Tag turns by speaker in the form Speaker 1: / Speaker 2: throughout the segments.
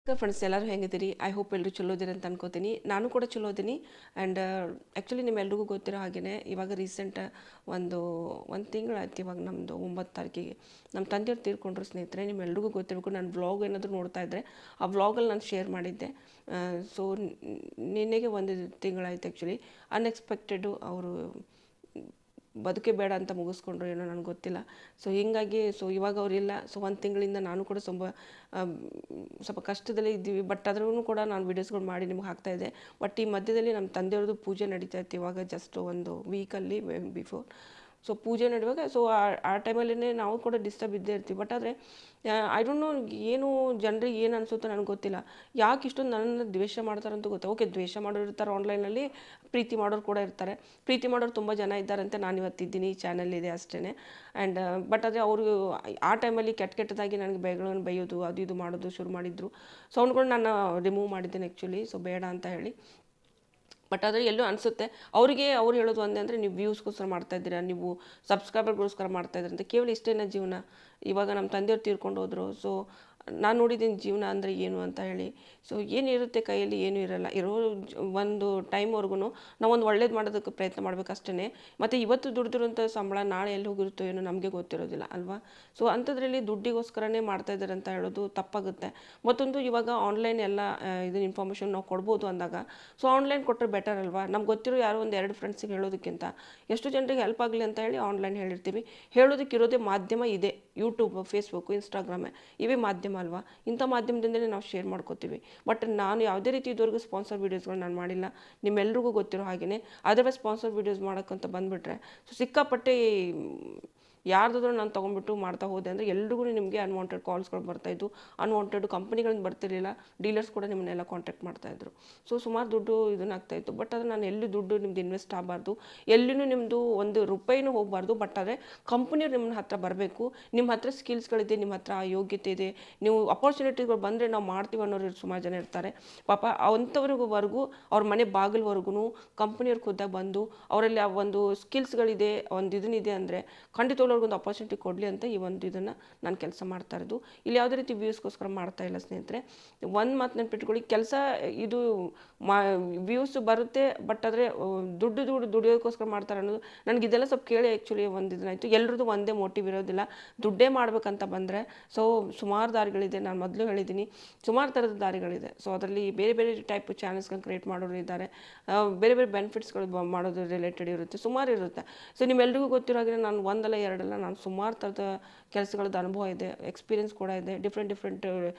Speaker 1: Friends ಎಲ್ಲರೂ ಹೆಂಗಿದ್ದೀರಿ? I hope ಎಲ್ಲರೂ ಚಲೋ ಇದ್ದೀರಿ ಅಂತ ಅನ್ಕೋತೀನಿ. ನಾನು ಕೂಡ ಚಲೋ ಇದೀನಿ. ಆ್ಯಂಡ್ ಆ್ಯಕ್ಚುಲಿ ನಿಮ್ಮೆಲ್ರಿಗೂ ಗೊತ್ತಿರೋ ಹಾಗೆಯೇ ಇವಾಗ ರೀಸೆಂಟ್ ಒಂದು ತಿಂಗಳಾಯ್ತು. ಇವಾಗ ನಮ್ಮದು 9 ತಾರೀಕಿಗೆ ನಮ್ಮ ತಂದೆಯವ್ರು ತೀರ್ಕೊಂಡ್ರು ಸ್ನೇಹಿತರೆ. ನಿಮ್ಮೆಲ್ರಿಗೂ ಗೊತ್ತಿರಬೇಕು. ನಾನು ವ್ಲಾಗ್ ಏನಾದರೂ ನೋಡ್ತಾ ಇದ್ದರೆ ಆ ವ್ಲಾಗಲ್ಲಿ ನಾನು ಶೇರ್ ಮಾಡಿದ್ದೆ. ಸೊ ನಿನ್ನೆಗೆ ಒಂದು ತಿಂಗಳಾಯ್ತು ಆ್ಯಕ್ಚುಲಿ. ಅನ್ಎಕ್ಸ್ಪೆಕ್ಟೆಡು ಅವರು ಬದುಕೆ ಬೇಡ ಅಂತ ಮುಗಿಸ್ಕೊಂಡ್ರು, ಏನೋ ನನಗೆ ಗೊತ್ತಿಲ್ಲ. ಸೊ ಹೀಗಾಗಿ ಇವಾಗ ಅವರಿಲ್ಲ. ಸೊ ಒಂದು ತಿಂಗಳಿಂದ ನಾನು ಕೂಡ ಸ್ವಲ್ಪ ಕಷ್ಟದಲ್ಲೇ ಇದ್ದೀವಿ. ಬಟ್ ಆದ್ರೂ ಕೂಡ ನಾನು ವೀಡಿಯೋಸ್ಗಳು ಮಾಡಿ ನಿಮ್ಗೆ ಹಾಕ್ತಾಯಿದ್ದೆ. ಬಟ್ ಈ ಮಧ್ಯದಲ್ಲಿ ನಮ್ಮ ತಂದೆಯವ್ರದ್ದು ಪೂಜೆ ನಡೀತಾ ಇತ್ತು ಇವಾಗ ಜಸ್ಟ್ ಒಂದು ವೀಕಲ್ಲಿ ಬಿಫೋರ್. ಸೊ ಪೂಜೆ ನಡೆಯುವಾಗ ಆ ಟೈಮಲ್ಲೇ ನಾವು ಕೂಡ ಡಿಸ್ಟರ್ಬ್ ಇದ್ದೇ ಇರ್ತೀವಿ. ಬಟ್ ಆದರೆ ಐ ಡೋಂಟ್ ನೋ, ಏನು ಜನರಿಗೆ ಏನು ಅನಿಸುತ್ತೋ ನನಗೆ ಗೊತ್ತಿಲ್ಲ. ಯಾಕೆ ಇಷ್ಟೊಂದು ನನ್ನನ್ನು ದ್ವೇಷ ಮಾಡ್ತಾರಂತ ಗೊತ್ತಾ? ಓಕೆ, ದ್ವೇಷ ಮಾಡೋರು ಇರ್ತಾರೆ, ಆನ್ಲೈನಲ್ಲಿ ಪ್ರೀತಿ ಮಾಡೋರು ಕೂಡ ಇರ್ತಾರೆ. ಪ್ರೀತಿ ಮಾಡೋರು ತುಂಬ ಜನ ಇದ್ದಾರಂತೆ. ನಾನು ಇವತ್ತಿದ್ದೀನಿ, ಈ ಚಾನಲ್ ಇದೆ ಅಷ್ಟೇ. ಆ್ಯಂಡ್ ಬಟ್ ಆದರೆ ಅವರು ಆ ಟೈಮಲ್ಲಿ ಕೆಟ್ಟದಾಗಿ ನನಗೆ ಬೈಗಳನ್ನು ಬೈಯೋದು ಅದು ಇದು ಮಾಡೋದು ಶುರು ಮಾಡಿದರು. ಸೊ ಅವ್ನುಗಳು ನಾನು ರಿಮೂವ್ ಮಾಡಿದ್ದೇನೆ ಆ್ಯಕ್ಚುಲಿ. ಸೊ ಬೇಡ ಅಂತ ಹೇಳಿ. ಬಟ್ ಆದರೆ ಎಲ್ಲೂ ಅನಿಸುತ್ತೆ ಅವರಿಗೆ. ಅವ್ರು ಹೇಳೋದು ಒಂದೇ ಅಂದರೆ, ನೀವು ವ್ಯೂಸ್ಗೋಸ್ಕರ ಮಾಡ್ತಾಯಿದ್ದೀರಾ, ನೀವು ಸಬ್ಸ್ಕ್ರೈಬರ್ಗೋಸ್ಕರ ಮಾಡ್ತಾಯಿದ್ದೀರ ಅಂತ. ಕೇವಲ ಇಷ್ಟೇನ ಜೀವನ? ಇವಾಗ ನಮ್ಮ ತಂದೆಯವ್ರು ತೀರ್ಕೊಂಡು ಹೋದರು. ಸೊ ನಾನು ನೋಡಿದ್ದೀನಿ ಜೀವನ ಅಂದರೆ ಏನು ಅಂತ ಹೇಳಿ. ಸೊ ಏನಿರುತ್ತೆ ಕೈಯಲ್ಲಿ? ಏನೂ ಇರೋಲ್ಲ. ಒಂದು ಟೈಮ್ವರೆಗೂ ನಾವೊಂದು ಒಳ್ಳೇದು ಮಾಡೋದಕ್ಕೆ ಪ್ರಯತ್ನ ಮಾಡಬೇಕಷ್ಟೇ. ಮತ್ತು ಇವತ್ತು ದುಡಿದಿರೋಂಥ ಸಂಬಳ ನಾಳೆ ಎಲ್ಲಿ ಹೋಗಿರುತ್ತೋ ಏನೋ ನಮಗೆ ಗೊತ್ತಿರೋದಿಲ್ಲ ಅಲ್ವಾ? ಸೊ ಅಂಥದ್ರಲ್ಲಿ ದುಡ್ಡಿಗೋಸ್ಕರನೇ ಮಾಡ್ತಾಯಿದ್ದಾರೆ ಅಂತ ಹೇಳೋದು ತಪ್ಪಾಗುತ್ತೆ. ಮತ್ತೊಂದು, ಇವಾಗ ಆನ್ಲೈನ್ ಎಲ್ಲ ಇದನ್ನ ಇನ್ಫಾರ್ಮೇಷನ್ ನಾವು ಕೊಡ್ಬೋದು ಅಂದಾಗ ಸೊ ಆನ್ಲೈನ್ ಕೊಟ್ಟರೆ ಬೆಟರ್ ಅಲ್ವಾ? ನಮ್ಗೆ ಗೊತ್ತಿರೋ ಯಾರೋ ಒಂದು 2 ಫ್ರೆಂಡ್ಸಿಗೆ ಹೇಳೋದಕ್ಕಿಂತ ಎಷ್ಟು ಜನರಿಗೆ ಹೆಲ್ಪ್ ಆಗಲಿ ಅಂತ ಹೇಳಿ ಆನ್ಲೈನ್ ಹೇಳಿರ್ತೀವಿ. ಹೇಳೋದಕ್ಕಿರೋದೇ ಮಾಧ್ಯಮ ಇದೆ. ಯೂಟ್ಯೂಬ್, ಫೇಸ್ಬುಕ್ಕು, ಇನ್ಸ್ಟಾಗ್ರಾಮೇ ಇವೇ ಮಾಧ್ಯಮ ಅಲ್ವಾ? ಇಂಥ ಮಾಧ್ಯಮದಿಂದಲೇ ನಾವು ಶೇರ್ ಮಾಡ್ಕೋತೀವಿ. ಬಟ್ ನಾನು ಯಾವುದೇ ರೀತಿ ಇದುವರೆಗೂ ಸ್ಪಾನ್ಸರ್ ವೀಡಿಯೋಸ್ಗಳು ನಾನು ಮಾಡಿಲ್ಲ. ನಿಮ್ಮೆಲ್ರಿಗೂ ಗೊತ್ತಿರೋ ಹಾಗೆಯೇ. ಅದರ ಸ್ಪಾನ್ಸರ್ ವೀಡಿಯೋಸ್ ಮಾಡೋಕ್ಕಂತ ಬಂದುಬಿಟ್ರೆ ಸೊ ಸಿಕ್ಕಾಪಟ್ಟೆ ಯಾರ್ದಾದ್ರೂ ನಾನು ತೊಗೊಂಡ್ಬಿಟ್ಟು ಮಾಡ್ತಾ ಹೋದೆ ಅಂದರೆ ಎಲ್ರಿಗೂ ನಿಮಗೆ ಅನ್ವಾಂಟೆಡ್ ಕಾಲ್ಸ್ಗಳು ಬರ್ತಾಯಿದ್ದು. ಅನ್ವಾಂಟೆಡ್ ಕಂಪ್ನಿಗಳಿಂದ ಬರ್ತಿರಲಿಲ್ಲ. ಡೀಲರ್ಸ್ ಕೂಡ ನಿಮ್ಮನ್ನೆಲ್ಲ ಕಾಂಟ್ಯಾಕ್ಟ್ ಮಾಡ್ತಾಯಿದ್ರು. ಸೊ ಸುಮಾರು ದುಡ್ಡು ಇದನ್ನಾಗ್ತಾಯಿತ್ತು. ಬಟ್ ಆದರೆ ನಾನು ಎಲ್ಲಿ ದುಡ್ಡು ನಿಮ್ದು ಇನ್ವೆಸ್ಟ್ ಆಗಬಾರ್ದು, ಎಲ್ಲಿನೂ ನಿಮ್ಮದು ಒಂದು ರೂಪಾಯಿನೂ ಹೋಗಬಾರ್ದು. ಬಟ್ ಆದರೆ ಕಂಪ್ನಿಯವ್ರು ನಿಮ್ಮ ಹತ್ರ ಬರಬೇಕು. ನಿಮ್ಮ ಹತ್ರ ಸ್ಕಿಲ್ಸ್ಗಳಿದೆ, ನಿಮ್ಮ ಹತ್ರ ಆ ಯೋಗ್ಯತೆ ಇದೆ, ನೀವು ಅಪರ್ಚುನಿಟಿಗಳು ಬಂದರೆ ನಾವು ಮಾಡ್ತೀವಿ ಅನ್ನೋರು ಸುಮಾರು ಜನ ಇರ್ತಾರೆ. ಪಾಪ ಅಂಥವ್ರಿಗೂ ಅವ್ರ ಮನೆ ಬಾಗಿಲ್ವರೆಗೂ ಕಂಪ್ನಿಯವ್ರು ಖುದ್ದಾಗಿ ಬಂದು ಅವರಲ್ಲಿ ಆ ಒಂದು ಸ್ಕಿಲ್ಸ್ಗಳಿದೆ, ಒಂದು ಇದನ್ನಿದೆ ಅಂದರೆ ಖಂಡಿತವಾಗ್ಲೂ ಅವ್ರಿಗೊಂದು ಅಪರ್ಚುನಿಟಿ ಕೊಡಲಿ ಅಂತ ಈ ಒಂದು ಇದನ್ನು ನಾನು ಕೆಲಸ ಮಾಡ್ತಾ ಇರೋದು. ಇಲ್ಲಿ ಯಾವುದೇ ರೀತಿ ವ್ಯೂಸ್ಗೋಸ್ಕರ ಮಾಡ್ತಾ ಇಲ್ಲ ಸ್ನೇಹಿತರೆ. ಒಂದು ಮಾತು ನೆನ್ಪಿಟ್ಕೊಳ್ಳಿ, ಕೆಲಸ ಇದು ವ್ಯೂಸ್ ಬರುತ್ತೆ. ಬಟ್ ಆದರೆ ದುಡಿಯೋದಕ್ಕೋಸ್ಕರ ಮಾಡ್ತಾರೆ ಅನ್ನೋದು ನನಗೆ ಇದೆಲ್ಲ ಸ್ವಲ್ಪ ಕೇಳಿ ಆ್ಯಕ್ಚುಲಿ ಒಂದು ಇದನ್ನಾಯಿತು. ಎಲ್ರದ್ದು ಒಂದೇ ಮೋಟಿವ್ ಇರೋದಿಲ್ಲ. ದುಡ್ಡೇ ಮಾಡ್ಬೇಕಂತ ಬಂದರೆ ಸೊ ಸುಮಾರು ದಾರಿಗಳಿದೆ. ನಾನು ಮೊದಲು ಹೇಳಿದ್ದೀನಿ, ಸುಮಾರು ಥರದ ದಾರಿಗಳಿದೆ. ಸೊ ಅದರಲ್ಲಿ ಬೇರೆ ಬೇರೆ ಟೈಪ್ ಚಾನಲ್ಸ್ಗಳನ್ನ ಕ್ರಿಯೇಟ್ ಮಾಡೋರು ಇದ್ದಾರೆ. ಬೇರೆ ಬೇರೆ ಬೆನಿಫಿಟ್ಸ್ಗಳು ಮಾಡೋದು ರಿಲೇಟೆಡ್ ಇರುತ್ತೆ, ಸುಮಾರು ಇರುತ್ತೆ. ಸೊ ನಿಮ್ಮೆಲ್ರಿಗೂ ಗೊತ್ತಿರೋ ಹಾಗೆ ನಾನು ಒಂದಲ್ಲ ಎರಡಲ್ಲ, ನಾನು ಸುಮಾರು ಥರದ ಕೆಲಸಗಳದ್ದು ಅನುಭವ ಇದೆ, ಎಕ್ಸ್ಪೀರಿಯನ್ಸ್ ಕೂಡ ಇದೆ. ಡಿಫ್ರೆಂಟ್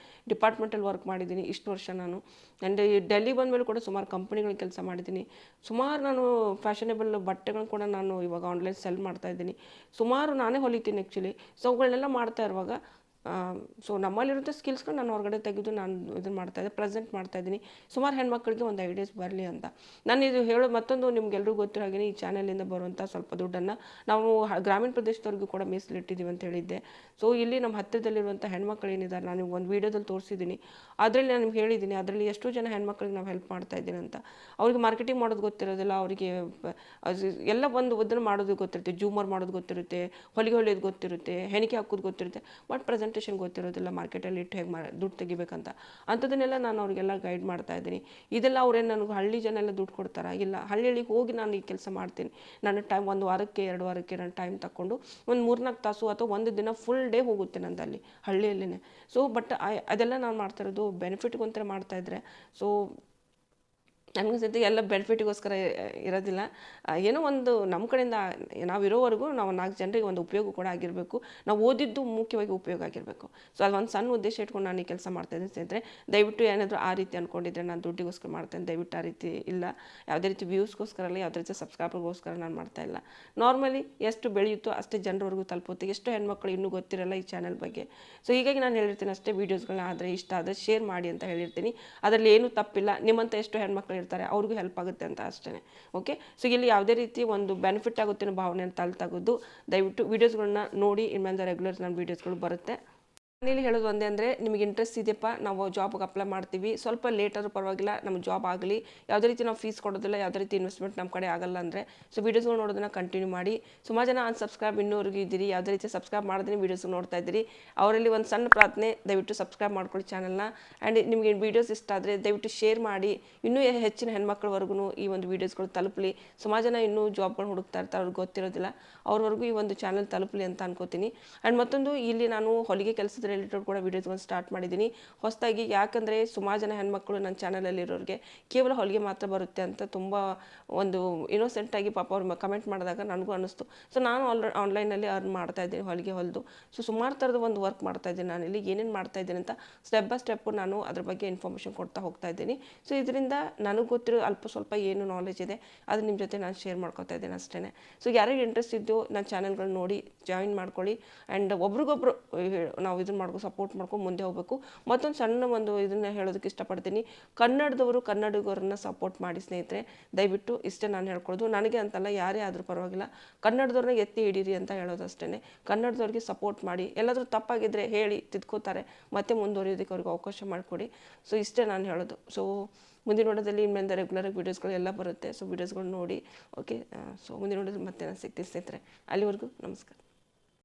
Speaker 1: ಡಿಪಾರ್ಟ್ಮೆಂಟಲ್ಲಿ ವರ್ಕ್ ಮಾಡಿದ್ದೀನಿ ಇಷ್ಟು ವರ್ಷ ನಾನು. ಆ್ಯಂಡ್ ಡೆಲ್ಲಿ ಬಂದಮೇಲೆ ಕೂಡ ಸುಮಾರು ಕಂಪ್ನಿಗಳಿಗೆ ಕೆಲಸ ಮಾಡಿದ್ದೀನಿ. ಸುಮಾರು ನಾನು ಫ್ಯಾಷನೇಬಲ್ ಬಟ್ಟೆಗಳನ್ನ ಕೂಡ ನಾನು ಇವಾಗ ಆನ್ಲೈನ್ ಸೆಲ್ ಮಾಡ್ತಾಯಿದ್ದೀನಿ. ಸುಮಾರು ನಾನೇ ಹೊಲಿತೀನಿ ಆ್ಯಕ್ಚುಲಿ. ಸೊ ಅವುಗಳನ್ನೆಲ್ಲ ಮಾಡ್ತಾ ಇರುವಾಗ ಸೊ ನಮ್ಮಲ್ಲಿರುತ್ತೆ ಸ್ಕಿಲ್ಸ್ಗಳು ನಾನು ಹೊರಗಡೆ ತೆಗೆದು ನಾನು ಇದನ್ನು ಮಾಡ್ತಾಯಿದ್ದೆ, ಪ್ರೆಸೆಂಟ್ ಮಾಡ್ತಾಯಿದ್ದೀನಿ. ಸುಮಾರು ಹೆಣ್ಮಕ್ಳಿಗೆ ಒಂದು ಐಡಿಯಾಸ್ ಬರಲಿ ಅಂತ. ನಾನು ಇದು ಹೇಳೋ ಮತ್ತೊಂದು, ನಿಮ್ಗೆಲ್ರಿಗೂ ಗೊತ್ತಿರೋ ಹಾಗೆ ಈ ಚಾನಲಿಂದ ಬರುವಂಥ ಸ್ವಲ್ಪ ದುಡ್ಡನ್ನು ನಾವು ಗ್ರಾಮೀಣ ಪ್ರದೇಶದವ್ರಿಗೂ ಕೂಡ ಮೀಸಲಿಟ್ಟಿದ್ದೀವಿ ಅಂತ ಹೇಳಿದ್ದೆ. ಸೊ ಇಲ್ಲಿ ನಮ್ಮ ಹತ್ತಿರದಲ್ಲಿರುವಂಥ ಹೆಣ್ಮಕ್ಳು ಏನಿದ್ದಾರೆ, ನಾನು ಒಂದು ವೀಡಿಯೋದಲ್ಲಿ ತೋರಿಸಿದ್ದೀನಿ. ಅದರಲ್ಲಿ ನಾನು ನಿಮ್ಗೆ ಹೇಳಿದ್ದೀನಿ, ಅದರಲ್ಲಿ ಎಷ್ಟೋ ಜನ ಹೆಣ್ಮಕ್ಳಿಗೆ ನಾವು ಹೆಲ್ಪ್ ಮಾಡ್ತಾ ಇದ್ದೀನಿ ಅಂತ. ಅವ್ರಿಗೆ ಮಾರ್ಕೆಟಿಂಗ್ ಮಾಡೋದು ಗೊತ್ತಿರೋದಿಲ್ಲ, ಅವರಿಗೆ ಎಲ್ಲ ಒಂದು ಇದನ್ನು ಮಾಡೋದು ಗೊತ್ತಿರುತ್ತೆ, ಜೂಮರ್ ಮಾಡೋದು ಗೊತ್ತಿರುತ್ತೆ, ಹೊಲಿಯೋದು ಗೊತ್ತಿರುತ್ತೆ, ಹೆಣಿಕೆ ಹಾಕೋದು ಗೊತ್ತಿರುತ್ತೆ. ಬಟ್ ಪ್ರೆಸೆಂಟೇಷನ್ ಗೊತ್ತಿರೋದಿಲ್ಲ, ಮಾರ್ಕೆಟಲ್ಲಿ ಇಟ್ಟು ಹೇಗೆ ದುಡ್ಡು ತೆಗಿಬೇಕಂತ. ಅಂಥದ್ದನ್ನೆಲ್ಲ ನಾನು ಅವರಿಗೆಲ್ಲ ಗೈಡ್ ಮಾಡ್ತಾ ಇದ್ದೀನಿ. ಇದೆಲ್ಲ ಅವ್ರೇನು ನನಗೆ ಹಳ್ಳಿ ಜನ ಎಲ್ಲ ದುಡ್ಡು ಕೊಡ್ತಾರಾ? ಇಲ್ಲ, ಹಳ್ಳಿಗೆ ಹೋಗಿ ನಾನು ಈ ಕೆಲಸ ಮಾಡ್ತೀನಿ. ನನ್ನ ಟೈಮ್ 1 ವಾರಕ್ಕೆ 2 ವಾರಕ್ಕೆ ನಾನು ಟೈಮ್ ತಗೊಂಡು ಒಂದು 3-4 ತಾಸು ಅಥವಾ ಒಂದು ದಿನ ಫುಲ್ ಡೇ ಹೋಗುತ್ತೆ ನಂದಲ್ಲಿ ಹಳ್ಳಿಯಲ್ಲೇ. ಸೊ ಬಟ್ ಅದೆಲ್ಲ ನಾನು ಮಾಡ್ತಾ ಇರೋದು ಬೆನಿಫಿಟ್ಗೊಂಥರ ಮಾಡ್ತಾಯಿದ್ರೆ ಸೊ ನಮಗೆ ಸದ್ಯ ಎಲ್ಲ ಬೆನಿಫಿಟಿಗೋಸ್ಕರ ಇರೋದಿಲ್ಲ. ಏನೋ ಒಂದು ನಮ್ಮ ಕಡೆಯಿಂದ ನಾವಿರೋವರೆಗೂ ನಾವು 4 ಜನರಿಗೆ ಒಂದು ಉಪಯೋಗ ಕೂಡ ಆಗಿರಬೇಕು. ನಾವು ಓದಿದ್ದು ಮುಖ್ಯವಾಗಿ ಉಪಯೋಗ ಆಗಿರಬೇಕು. ಸೊ ಅದೊಂದು ಸಣ್ಣ ಉದ್ದೇಶ ಇಟ್ಕೊಂಡು ನಾನು ಈ ಕೆಲಸ ಮಾಡ್ತಾಯಿದ್ದೀನಿ ಸ್ನೇಹಿತರೆ. ದಯವಿಟ್ಟು ಏನಾದರೂ ಆ ರೀತಿ ಅಂದ್ಕೊಂಡಿದ್ರೆ ನಾನು ದುಡ್ಡಿಗೋಸ್ಕರ ಮಾಡ್ತೇನೆ, ದಯವಿಟ್ಟು ಆ ರೀತಿ ಇಲ್ಲ. ಯಾವುದೇ ರೀತಿ ವ್ಯೂಸ್ಗೋಸ್ಕರ ಇಲ್ಲ, ಯಾವುದೇ ರೀತಿ ಸಬ್ಸ್ಕ್ರೈಬರ್ಗೋಸ್ಕರ ನಾನು ಮಾಡ್ತಾಯಿಲ್ಲ. ನಾರ್ಮಲಿ ಎಷ್ಟು ಬೆಳೆಯುತ್ತೋ ಅಷ್ಟೇ ಜನರವರೆಗೂ ತಲುಪುತ್ತೆ. ಎಷ್ಟೋ ಹೆಣ್ಮಕ್ಳು ಇನ್ನೂ ಗೊತ್ತಿರಲ್ಲ ಈ ಚಾನಲ್ ಬಗ್ಗೆ. ಸೊ ಹೀಗಾಗಿ ನಾನು ಹೇಳಿರ್ತೀನಿ ಅಷ್ಟೇ, ವೀಡಿಯೋಸ್ಗಳನ್ನ ಆದರೆ ಇಷ್ಟ ಆದರೆ ಶೇರ್ ಮಾಡಿ ಅಂತ ಹೇಳಿರ್ತೀನಿ. ಅದರಲ್ಲಿ ಏನೂ ತಪ್ಪಿಲ್ಲ. ನಿಮ್ಮಂಥ ಎಷ್ಟೋ ಹೆಣ್ಮಕ್ಳು ಇರ್ತಾರೆ, ಅವ್ರಿಗೂ ಹೆಲ್ಪ್ ಆಗುತ್ತೆ ಅಂತ ಅಷ್ಟೇ. ಓಕೆ, ಸೊ ಇಲ್ಲಿ ಯಾವುದೇ ರೀತಿ ಒಂದು ಬೆನಿಫಿಟ್ ಆಗುತ್ತೆ ಅನ್ನೋ ಭಾವನೆಯನ್ನು ತೆಗೆದು ದಯವಿಟ್ಟು ವೀಡಿಯೋಸ್ಗಳನ್ನ ನೋಡಿ. ಇನ್ಮೇಲೆ ರೆಗ್ಯುಲರ್ ನನ್ನ ವೀಡಿಯೋಸ್ಗಳು ಬರುತ್ತೆ. ನಾನಿಲ್ಲಿ ಹೇಳೋದು ಒಂದೇ ಅಂದರೆ ನಿಮಗೆ ಇಂಟ್ರೆಸ್ಟ್ ಇದೆಯಪ್ಪ ನಾವು ಜಾಬ್ಗೆ ಅಪ್ಲೈ ಮಾಡ್ತೀವಿ ಸ್ವಲ್ಪ ಲೇಟ್ ಆದರೂ ಪರವಾಗಿಲ್ಲ ನಮ್ಮ ಜಾಬ್ ಆಗಲಿ ಯಾವುದೇ ರೀತಿ ನಾವು ಫೀಸ್ ಕೊಡೋದಿಲ್ಲ ಯಾವುದೇ ರೀತಿ ಇನ್ವೆಸ್ಟ್ಮೆಂಟ್ ನಮ್ಮ ಕಡೆ ಆಗಲ್ಲ ಅಂದರೆ ಸೊ ವೀಡಿಯೋಸ್ಗಳು ನೋಡೋದನ್ನ ಕಂಟಿನ್ಯೂ ಮಾಡಿ ಸುಮಾರು ಜನ ಅನ್ಸಬ್ಸ್ಕ್ರೈಬ್ ಇನ್ನೂವರೆಗೂ ಇದ್ದೀರಿ ಯಾವುದೇ ರೀತಿ ಸಬ್ಸ್ಕ್ರೈಬ್ ಮಾಡಿದ್ರೆ ವೀಡಿಯೋಸ್ ನೋಡ್ತಾ ಇದ್ದೀರಿ ಅವರಲ್ಲಿ ಒಂದು ಸಣ್ಣ ಪ್ರಾರ್ಥನೆ ದಯವಿಟ್ಟು ಸಬ್ಸ್ಕ್ರೈಬ್ ಮಾಡ್ಕೊಳ್ಳಿ ಚಾನಲ್ನ ಆ್ಯಂಡ್ ನಿಮಗೆ ವೀಡಿಯೋಸ್ ಇಷ್ಟ ಆದರೆ ದಯವಿಟ್ಟು ಶೇರ್ ಮಾಡಿ ಇನ್ನೂ ಹೆಚ್ಚಿನ ಹೆಣ್ಮಕ್ಳವರೆಗೂ ಈ ಒಂದು ವೀಡಿಯೋಸ್ಗಳು ತಲುಪಲಿ ಸುಮಾರು ಜನ ಇನ್ನೂ ಜಾಬ್ಗಳು ಹುಡುಕ್ತಾ ಇರ್ತಾರೆ ಅವ್ರಿಗೆ ಗೊತ್ತಿರೋದಿಲ್ಲ ಅವ್ರವರೆಗೂ ಈ ಒಂದು ಚಾನಲ್ ತಲುಪಲಿ ಅಂತ ಅನ್ಕೋತೀನಿ ಆ್ಯಂಡ್ ಮತ್ತೊಂದು ಇಲ್ಲಿ ನಾನು ಹೊಲಿಗೆ ಕೆಲಸದ ರಿಲೇಟೆಡ್ ಕೂಡ ವೀಡಿಯೋಸ್ಗಳನ್ನು ಸ್ಟಾರ್ಟ್ ಮಾಡಿದ್ದೀನಿ ಹೊಸದಾಗಿ ಯಾಕಂದರೆ ಸುಮಾರು ಜನ ಹೆಣ್ಮಕ್ಳು ನನ್ನ ಚಾನಲಲ್ಲಿರೋರಿಗೆ ಕೇವಲ ಹೊಲಿಗೆ ಮಾತ್ರ ಬರುತ್ತೆ ಅಂತ ತುಂಬ ಒಂದು ಇನ್ನೋಸೆಂಟಾಗಿ ಪಾಪ ಅವ್ರು ಕಮೆಂಟ್ ಮಾಡಿದಾಗ ನನಗೂ ಅನ್ನಿಸ್ತು ಸೊ ನಾನು ಆನ್ಲೈನಲ್ಲಿ ಅರ್ನ್ ಮಾಡ್ತಾ ಇದ್ದೀನಿ ಹೊಲಿಗೆ ಹೊಲಿದು ಸೊ ಸುಮಾರು ಥರದ ಒಂದು ವರ್ಕ್ ಮಾಡ್ತಾ ಇದ್ದೀನಿ ನಾನಿಲ್ಲಿ ಏನೇನು ಮಾಡ್ತಾ ಇದ್ದೀನಿ ಅಂತ ಸ್ಟೆಪ್ ಬೈ ಸ್ಟೆಪ್ಪು ನಾನು ಅದ್ರ ಬಗ್ಗೆ ಇನ್ಫಾರ್ಮೇಷನ್ ಕೊಡ್ತಾ ಹೋಗ್ತಾ ಇದ್ದೀನಿ ಸೊ ಇದರಿಂದ ನನಗೆ ಗೊತ್ತಿರೋ ಅಲ್ಪ ಸ್ವಲ್ಪ ಏನು ನಾಲೆಜ್ ಇದೆ ಅದು ನಿಮ್ಮ ಜೊತೆ ನಾನು ಶೇರ್ ಮಾಡ್ಕೊತಾ ಇದ್ದೀನಿ ಅಷ್ಟೇ ಸೊ ಯಾರಿಗೆ ಇಂಟ್ರೆಸ್ಟ್ ಇದ್ದು ನನ್ನ ಚಾನಲ್ಗಳು ನೋಡಿ ಜಾಯಿನ್ ಮಾಡ್ಕೊಳ್ಳಿ ಆ್ಯಂಡ್ ಒಬ್ರಿಗೊಬ್ರು ನಾವು ಇದನ್ನು ಮಾಡ್ಕೊ ಸಪೋರ್ಟ್ ಮಾಡ್ಕೊಂಡು ಮುಂದೆ ಹೋಗಬೇಕು ಮತ್ತೊಂದು ಸಣ್ಣ ಒಂದು ಇದನ್ನು ಹೇಳೋದಕ್ಕೆ ಇಷ್ಟಪಡ್ತೀನಿ ಕನ್ನಡದವರು ಕನ್ನಡಿಗರನ್ನ ಸಪೋರ್ಟ್ ಮಾಡಿ ಸ್ನೇಹಿತರೆ ದಯವಿಟ್ಟು ಇಷ್ಟೇ ನಾನು ಹೇಳ್ಕೊಳ್ಳೋದು ನನಗೆ ಅಂತಲ್ಲ ಯಾರೇ ಆದರೂ ಪರವಾಗಿಲ್ಲ ಕನ್ನಡದವ್ರನ್ನ ಎತ್ತಿ ಹಿಡೀರಿ ಅಂತ ಹೇಳೋದು ಅಷ್ಟೇ ಕನ್ನಡದವ್ರಿಗೆ ಸಪೋರ್ಟ್ ಮಾಡಿ ಎಲ್ಲಾದರೂ ತಪ್ಪಾಗಿದ್ದರೆ ಹೇಳಿ ತಿದ್ಕೋತಾರೆ ಮತ್ತೆ ಮುಂದುವರಿಯೋದಕ್ಕೆ ಅವ್ರಿಗೆ ಅವಕಾಶ ಮಾಡಿಕೊಡಿ ಸೊ ಇಷ್ಟೇ ನಾನು ಹೇಳೋದು ಸೊ ಮುಂದಿನ ನೋಡೋದಲ್ಲಿ ಇನ್ಮೇಲೆ ರೆಗ್ಯುಲರಾಗಿ ವೀಡಿಯೋಸ್ಗಳು ಎಲ್ಲ ಬರುತ್ತೆ ಸೊ ವೀಡಿಯೋಸ್ಗಳು ನೋಡಿ ಓಕೆ ಸೊ ಮುಂದಿನ ನೋಡೋದು ಮತ್ತೆ ನಾನು ಸಿಗ್ತೀನಿ ಸ್ನೇಹಿತರೆ ಅಲ್ಲಿವರೆಗೂ ನಮಸ್ಕಾರ.